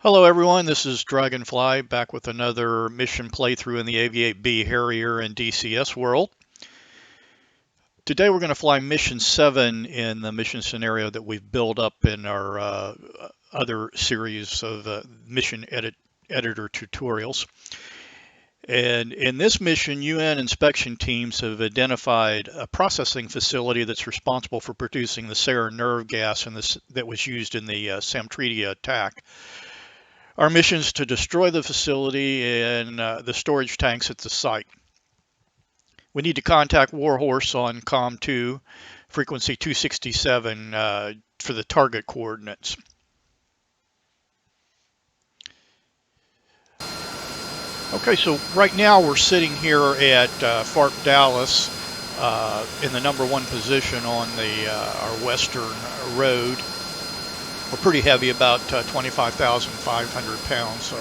Hello everyone, this is Dragonfly back with another mission playthrough in the AV-8B Harrier in DCS World. Today we're going to fly mission 7 in the mission scenario that we've built up in our other series of mission editor tutorials. And in this mission, UN inspection teams have identified a processing facility that's responsible for producing the sarin nerve gas that was used in the Samtriti attack. Our mission is to destroy the facility and the storage tanks at the site. We need to contact Warhorse on COM 2, frequency 267, for the target coordinates. Okay, so right now we're sitting here at Fort Dallas in the #1 position on our western road. We're pretty heavy, about 25,500 pounds, so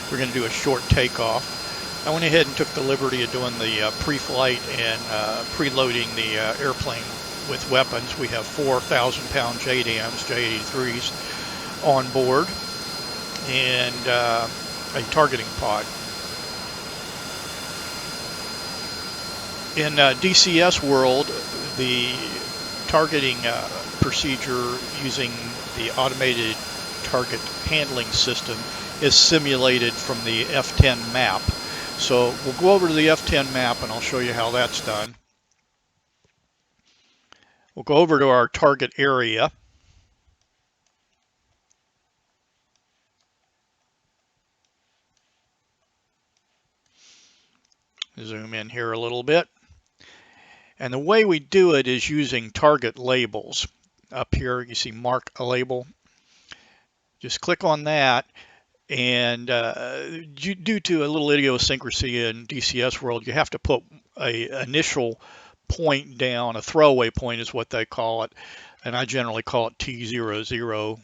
we're going to do a short takeoff. I went ahead and took the liberty of doing the pre-flight and preloading the airplane with weapons. We have 4,000-pound JDAMs, J-83s on board, and a targeting pod. In DCS World, the targeting procedure using the automated target handling system is simulated from the F10 map. So we'll go over to the F10 map and I'll show you how that's done. We'll go over to our target area. Zoom in here a little bit. And the way we do it is using target labels. Up here you see mark a label. Just click on that, and due to a little idiosyncrasy in DCS World, you have to put an initial point down. A throwaway point is what they call it, and I generally call it T00. You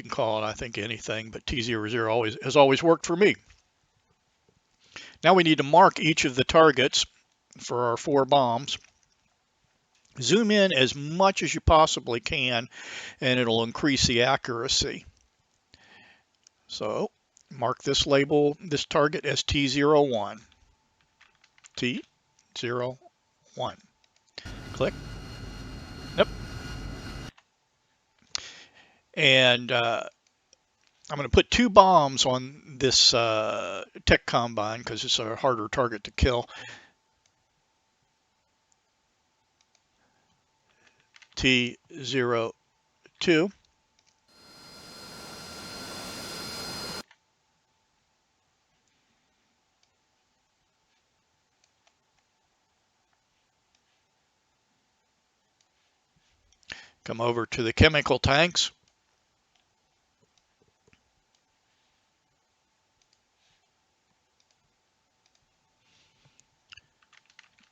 can call it, I think, anything, but T00 has always worked for me. Now we need to mark each of the targets for our 4 bombs. Zoom in as much as you possibly can, and it'll increase the accuracy. So mark this label, this target as T01. T01. Click. Yep. And I'm going to put 2 bombs on this tech combine because it's a harder target to kill. T02. Come over to the chemical tanks.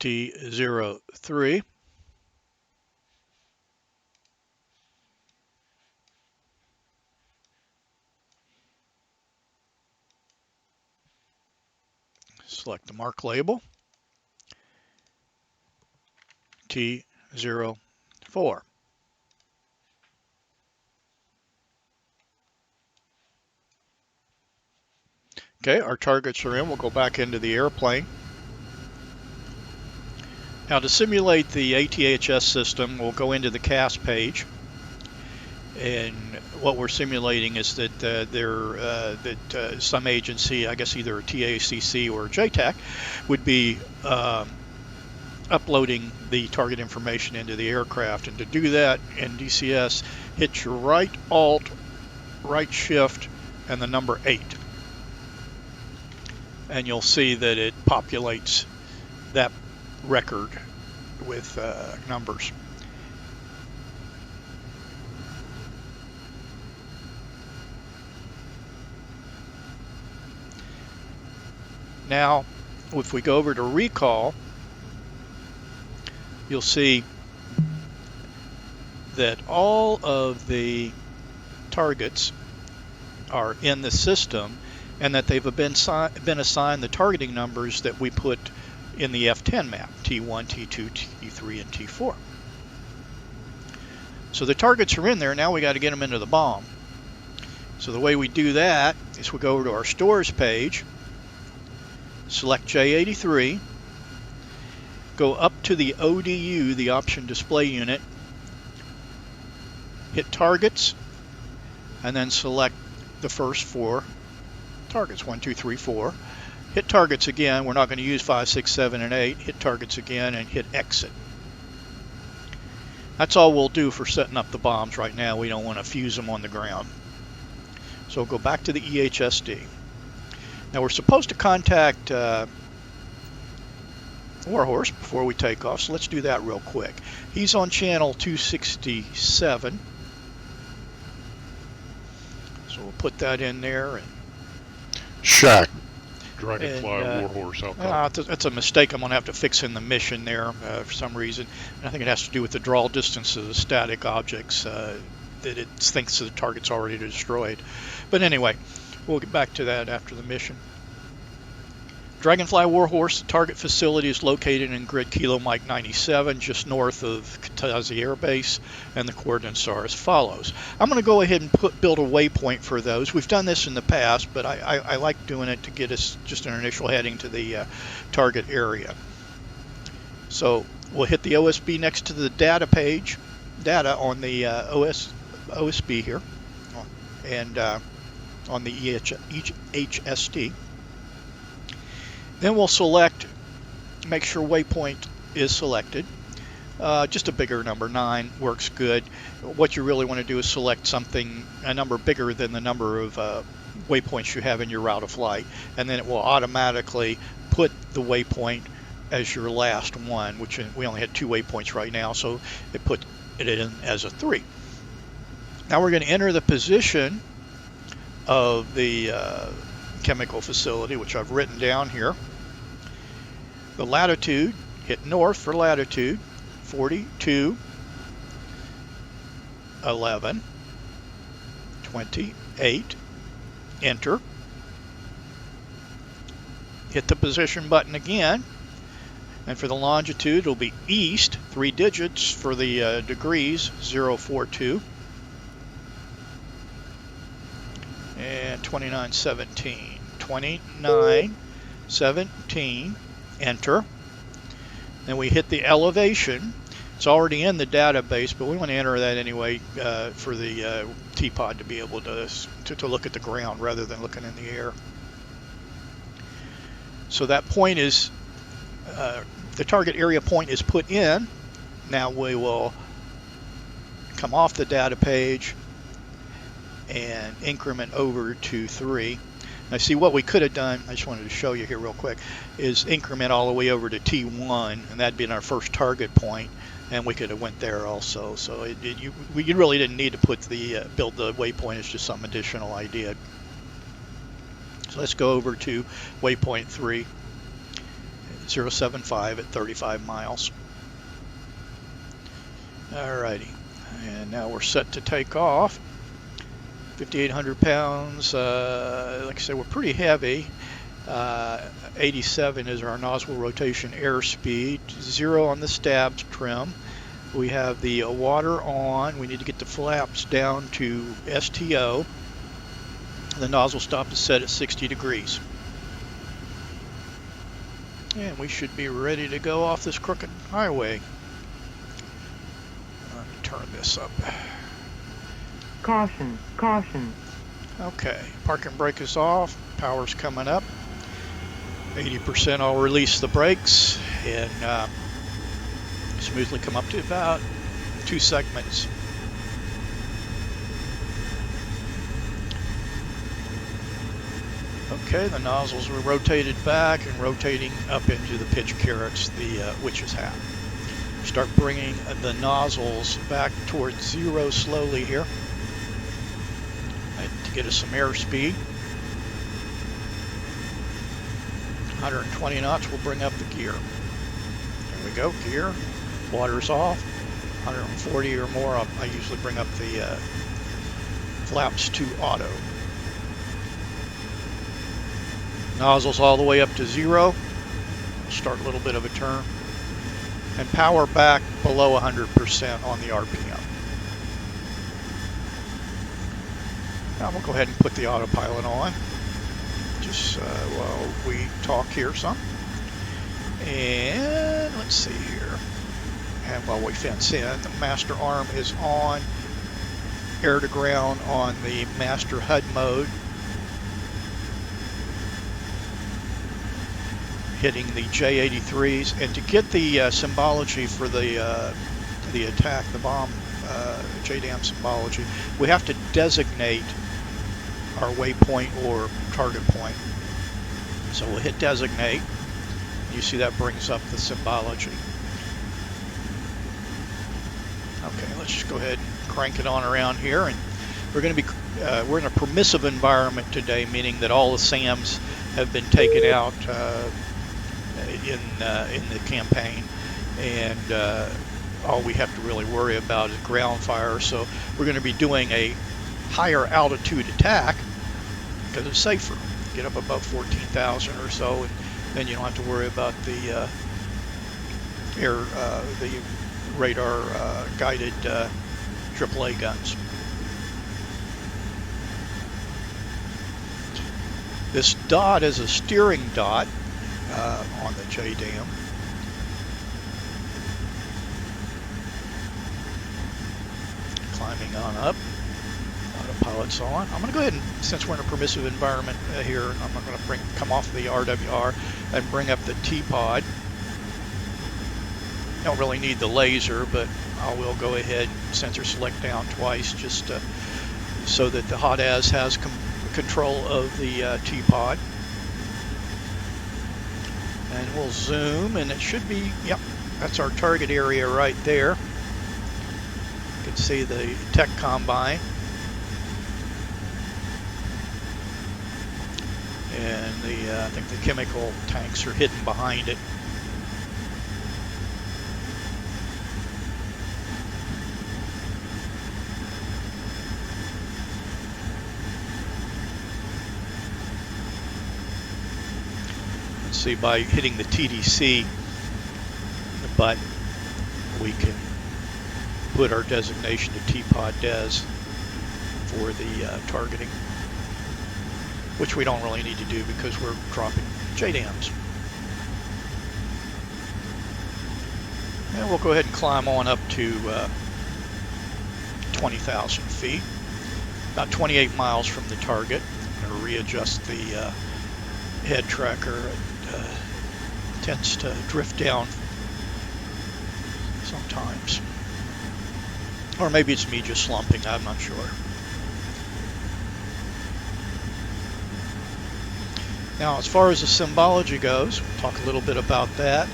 T03. Select the mark label. T04. Okay, our targets are in. We'll go back into the airplane. Now to simulate the ATHS system, we'll go into the CAS page. And what we're simulating is that some agency, I guess either a TACC or a JTAC, would be uploading the target information into the aircraft. And to do that in DCS, hit your right Alt, right Shift, and the number 8. And you'll see that it populates that record with numbers. Now, if we go over to recall, you'll see that all of the targets are in the system and that they've been assigned the targeting numbers that we put in the F10 map, T1, T2, T3, and T4. So the targets are in there. Now we got to get them into the bomb. So the way we do that is we go over to our stores page, select J83, go up to the ODU, the option display unit, hit targets, and then select the first 4 targets, 1, 2, 3, 4. Hit targets again. We're not going to use 5, 6, 7, and 8. Hit targets again and hit exit. That's all we'll do for setting up the bombs right now. We don't want to fuse them on the ground. So we'll go back to the EHSD. Now we're supposed to contact Warhorse before we take off, so let's do that real quick. He's on channel 267. So we'll put that in there. And Shack. Dragonfly Warhorse. That's a mistake I'm going to have to fix in the mission there for some reason. And I think it has to do with the draw distance of the static objects that it thinks the target's already destroyed. But anyway, we'll get back to that after the mission. Dragonfly Warhorse, the target facility is located in grid Kilo Mike 97, just north of Caucasus Air Base, and the coordinates are as follows. I'm going to go ahead and build a waypoint for those. We've done this in the past, but I like doing it to get us just an initial heading to the target area. So we'll hit the OSB next to the data page, data on the OSB here, and on the EHSD. Then we'll select, make sure waypoint is selected. Just a bigger number, 9 works good. What you really want to do is select something, a number bigger than the number of waypoints you have in your route of flight, and then it will automatically put the waypoint as your last one, which we only had 2 waypoints right now, so it put it in as a 3. Now we're going to enter the position of the chemical facility, which I've written down here. The latitude, hit north for latitude, 42, 11, 28, enter. Hit the position button again, and for the longitude it'll be east, 3 digits for the degrees, 042, and 2917, 2917, enter. Then we hit the elevation. It's already in the database, but we want to enter that anyway for the T-pod to be able to look at the ground rather than looking in the air. So that point is, the target area point is put in. Now we will come off the data page and increment over to 3. Now see, what we could have done, I just wanted to show you here real quick, is increment all the way over to T1, and that'd been our first target point, and we could have went there also. So you really didn't need to put build the waypoint. It's just some additional idea. So let's go over to waypoint 3, 075 at 35 miles. Alrighty, and now we're set to take off. 5,800 pounds, like I said, we're pretty heavy. 87 is our nozzle rotation airspeed, 0 on the stabs trim. We have the water on. We need to get the flaps down to STO. The nozzle stop is set at 60 degrees. And we should be ready to go off this crooked highway. Let me turn this up. Caution, caution. Okay, parking brake is off, power's coming up. 80%, I'll release the brakes and smoothly come up to about 2 segments. Okay, the nozzles were rotated back and rotating up into the pitch carrots, the witch's hat. Start bringing the nozzles back towards 0 slowly here. To get us some airspeed. 120 knots will bring up the gear. There we go, gear. Water's off. 140 or more, I usually bring up the flaps to auto. Nozzles all the way up to 0. Start a little bit of a turn. And power back below 100% on the RPM. Now we'll go ahead and put the autopilot on, just while we talk here some. And let's see here. And while we fence in, the master arm is on, air to ground on the master HUD mode. Hitting the J-83s, and to get the symbology for the attack, the bomb JDAM symbology, we have to designate our waypoint or target point. So we'll hit designate. You see that brings up the symbology. Okay, let's just go ahead and crank it on around here, and we're going to be we're in a permissive environment today, meaning that all the SAMs have been taken out in the campaign, and all we have to really worry about is ground fire. So we're going to be doing a higher altitude attack because it's safer. Get up above 14,000 or so, and then you don't have to worry about the the radar guided AAA guns. This dot is a steering dot on the JDAM. Climbing on up. Autopilot's on. I'm going to go ahead and, since we're in a permissive environment here, I'm going to come off the RWR and bring up the T-pod. Don't really need the laser, but I will go ahead and sensor select down twice just so that the hot-as has control of the T-pod. And we'll zoom, and it should be, yep, that's our target area right there. You can see the tech combine. And I think the chemical tanks are hidden behind it. See, by hitting the TDC button, we can put our designation to T-pod des for the targeting, which we don't really need to do because we're dropping JDAMs. And we'll go ahead and climb on up to 20,000 feet, about 28 miles from the target. I'm going to readjust the head tracker. It tends to drift down sometimes, or maybe it's me just slumping, I'm not sure. Now, as far as the symbology goes, we'll talk a little bit about that.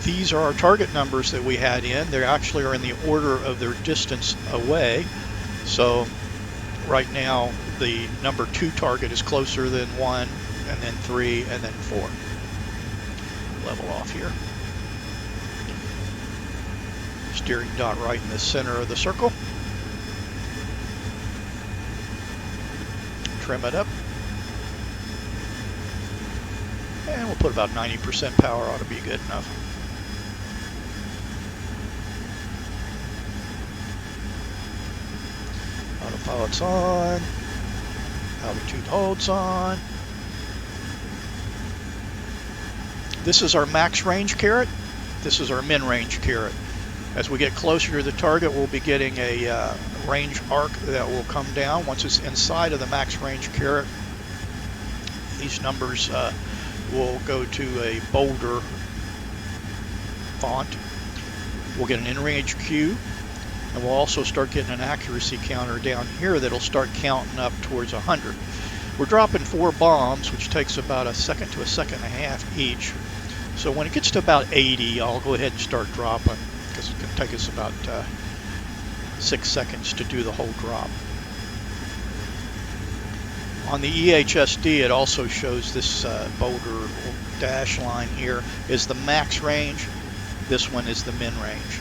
These are our target numbers that we had in. They actually are in the order of their distance away. So right now the number 2 target is closer than 1, and then 3, and then 4. Level off here. Steering dot right in the center of the circle. Trim it up. And we'll put about 90% power, ought to be good enough. Autopilot's on. Altitude holds on. This is our max range caret. This is our min range caret. As we get closer to the target, we'll be getting a range arc that will come down. Once it's inside of the max range caret, these numbers will go to a bolder font. We'll get an in-range Q, and we'll also start getting an accuracy counter down here that'll start counting up towards 100. We're dropping 4 bombs, which takes about a second to a second and a half each. So when it gets to about 80, I'll go ahead and start dropping, because it's going to take us about 6 seconds to do the whole drop. On the EHSD, it also shows this bolder dash line here is the max range. This one is the min range.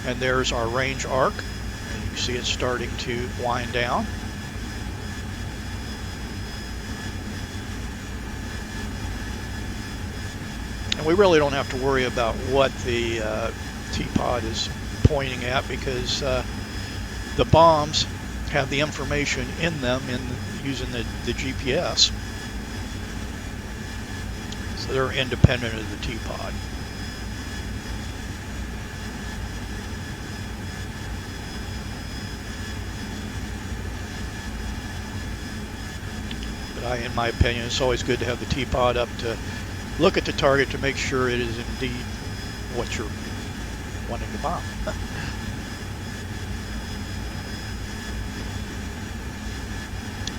And there's our range arc. And you can see it's starting to wind down. And we really don't have to worry about what the T-pod is pointing at, because the bombs have the information in them using the GPS. So they're independent of the T-pod. But in my opinion, it's always good to have the T-pod up to look at the target to make sure it is indeed what you're wanting to bomb.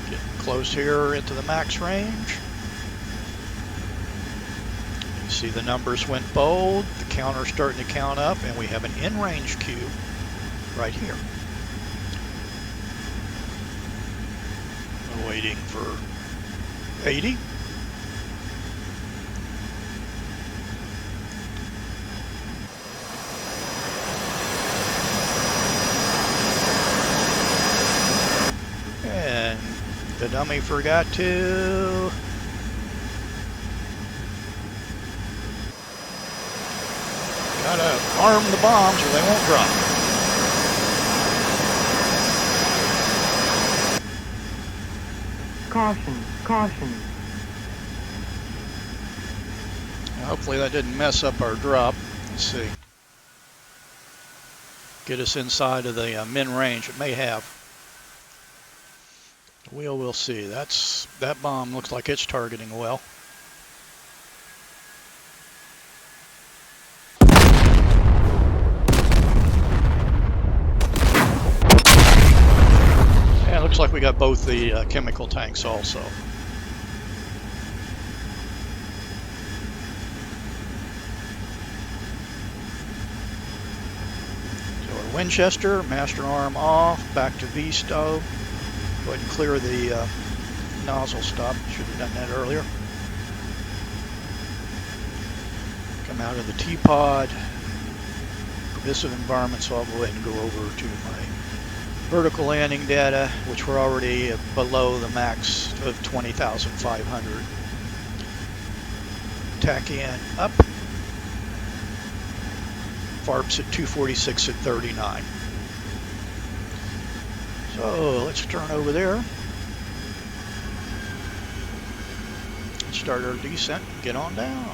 Getting close here into the max range. You see the numbers went bold, the counter's starting to count up, and we have an in-range cue right here. Waiting for 80. And the dummy forgot to gotta arm the bombs or they won't drop. Caution, caution. Hopefully that didn't mess up our drop. Let's see. Get us inside of the min range. It may have. We'll see. That bomb looks like it's targeting well. Yeah, looks like we got both the chemical tanks also. Winchester, master arm off, back to V stow. Go ahead and clear the nozzle stop. Should have done that earlier. Come out of the T-pod. Permissive environment, so I'll go ahead and go over to my vertical landing data, which we're already below the max of 20,500. Tack in up. FARP's at 246 at 39. So let's turn over there. Start our descent and get on down.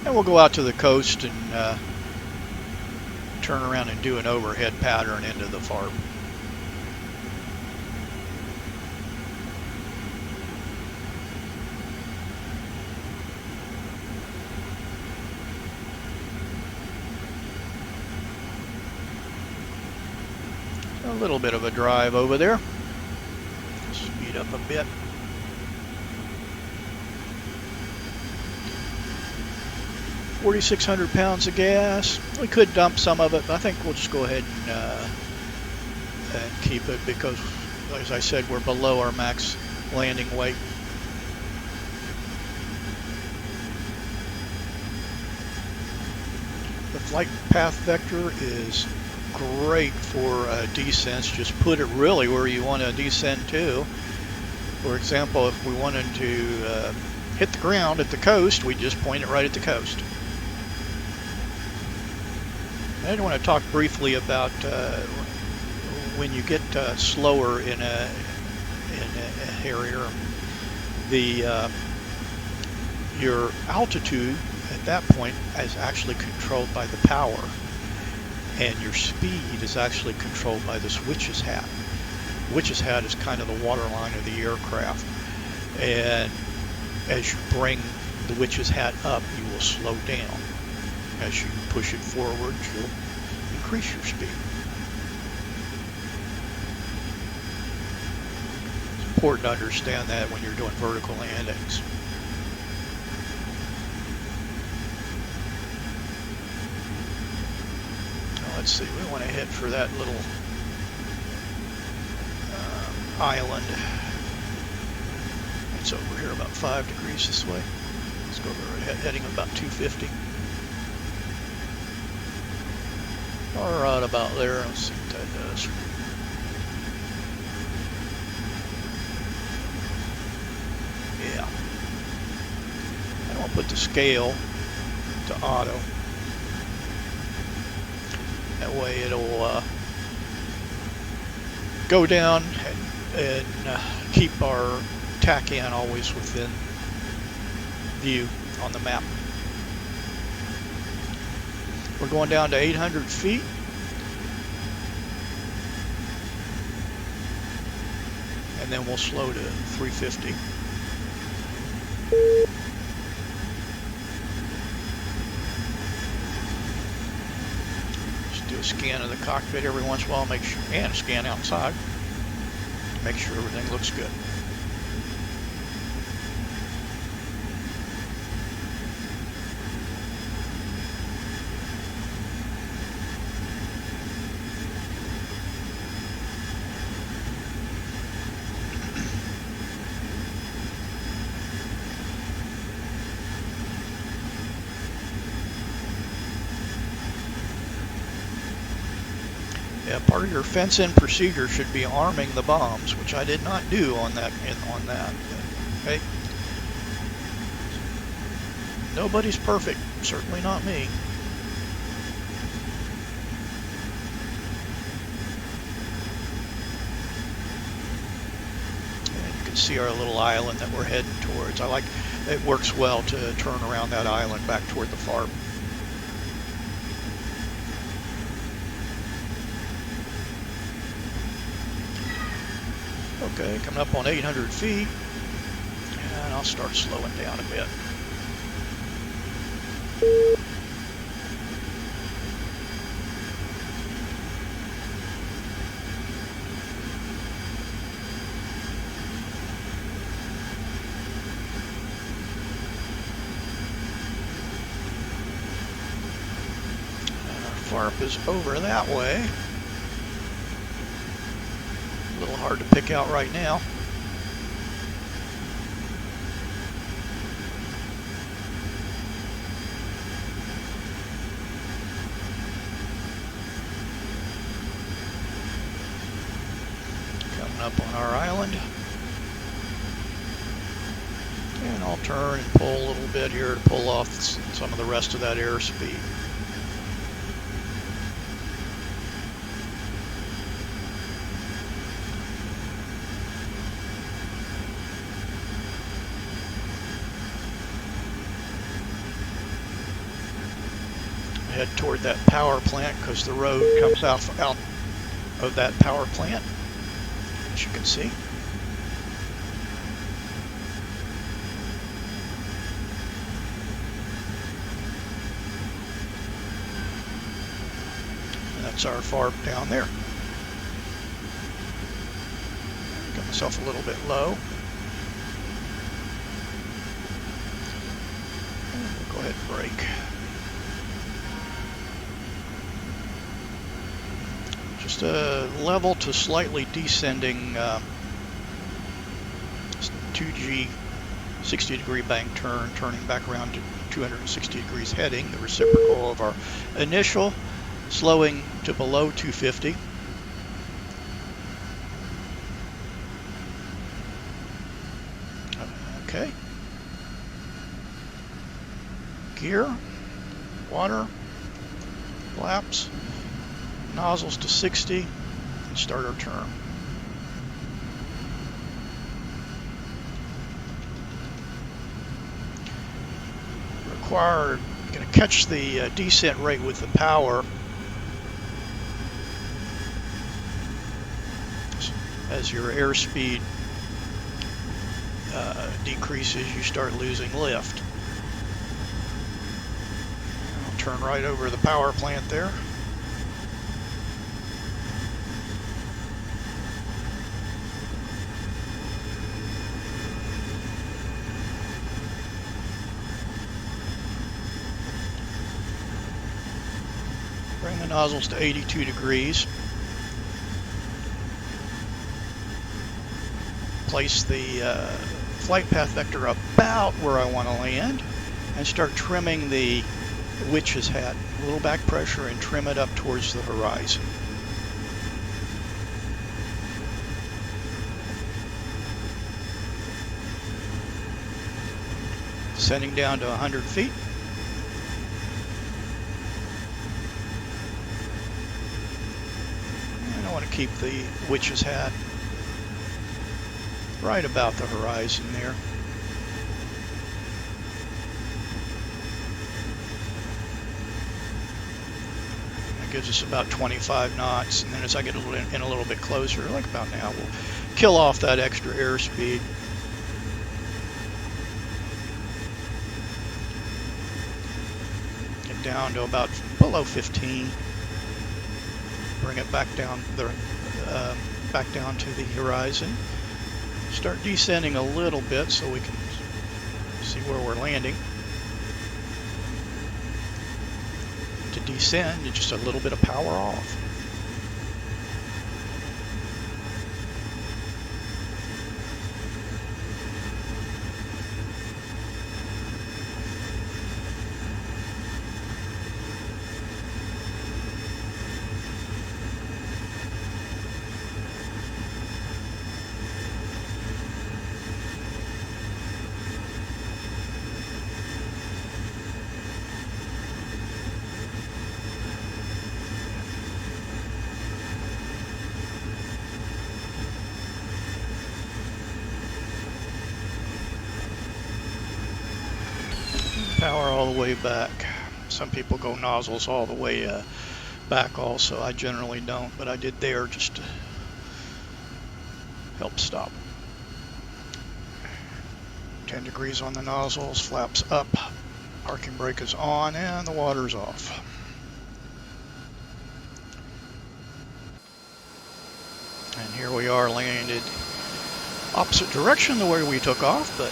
And we'll go out to the coast and turn around and do an overhead pattern into the FARP. A little bit of a drive over there. Speed up a bit. £4,600 of gas. We could dump some of it, but I think we'll just go ahead and keep it because, as I said, we're below our max landing weight. The flight path vector is great for descents. Just put it really where you want to descend to. For example, if we wanted to hit the ground at the coast, we just point it right at the coast. I want to talk briefly about when you get slower in a Harrier, your altitude at that point is actually controlled by the power, and your speed is actually controlled by this witch's hat. Witch's hat is kind of the waterline of the aircraft, and as you bring the witch's hat up, you will slow down. As you push it forward, you'll increase your speed. It's important to understand that when you're doing vertical landings. Now let's see, we want to head for that little island. It's over here about 5 degrees this way. Let's go over heading about 250. All right, about there. Let's see what that does. Yeah. And I'll put the scale to auto. That way it'll go down and keep our TACAN always within view on the map. We're going down to 800 feet. And then we'll slow to 350. Just do a scan of the cockpit every once in a while, make sure, and a scan outside. Make sure everything looks good. Yeah, part of your fence-in procedure should be arming the bombs, which I did not do on that. Okay. Nobody's perfect, certainly not me. And you can see our little island that we're heading towards. It works well to turn around that island back toward the FARP. Okay, coming up on 800 feet, and I'll start slowing down a bit. And our FARP is over that way. A little hard to pick out right now. Coming up on our island. And I'll turn and pull a little bit here to pull off some of the rest of that airspeed. Head toward that power plant because the road comes out of that power plant, as you can see. And that's our FARP down there. Got myself a little bit low. And we'll go ahead and brake. Just a level to slightly descending 2G 60-degree bank turn, turning back around to 260 degrees heading, the reciprocal of our initial, slowing to below 250. Okay. Gear, water, flaps. Nozzles to 60 and start our turn. Going to catch the descent rate with the power as your airspeed decreases, you start losing lift. I'll turn right over the power plant there. Bring the nozzles to 82 degrees. Place the flight path vector about where I want to land and start trimming the witch's hat, a little back pressure, and trim it up towards the horizon. Sending down to 100 feet. And I want to keep the witch's hat right about the horizon there. That gives us about 25 knots, and then as I get in a little bit closer, like about now, we'll kill off that extra airspeed. Get down to about below 15. Bring it back down to the horizon. Start descending a little bit so we can see where we're landing. To descend, just a little bit of power off. Power all the way back. Some people go nozzles all the way back also. I generally don't, but I did there just to help stop. 10 degrees on the nozzles, flaps up, parking brake is on, and the water's off. And here we are landed opposite direction the way we took off, but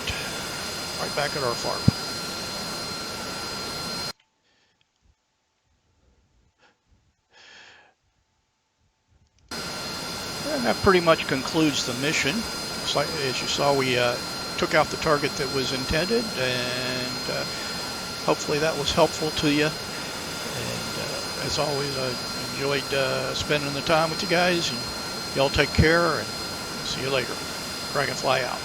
right back at our FARP. And that pretty much concludes the mission. As you saw, we took out the target that was intended, and hopefully that was helpful to you. And as always, I enjoyed spending the time with you guys, and y'all take care, and see you later. Dragonfly out.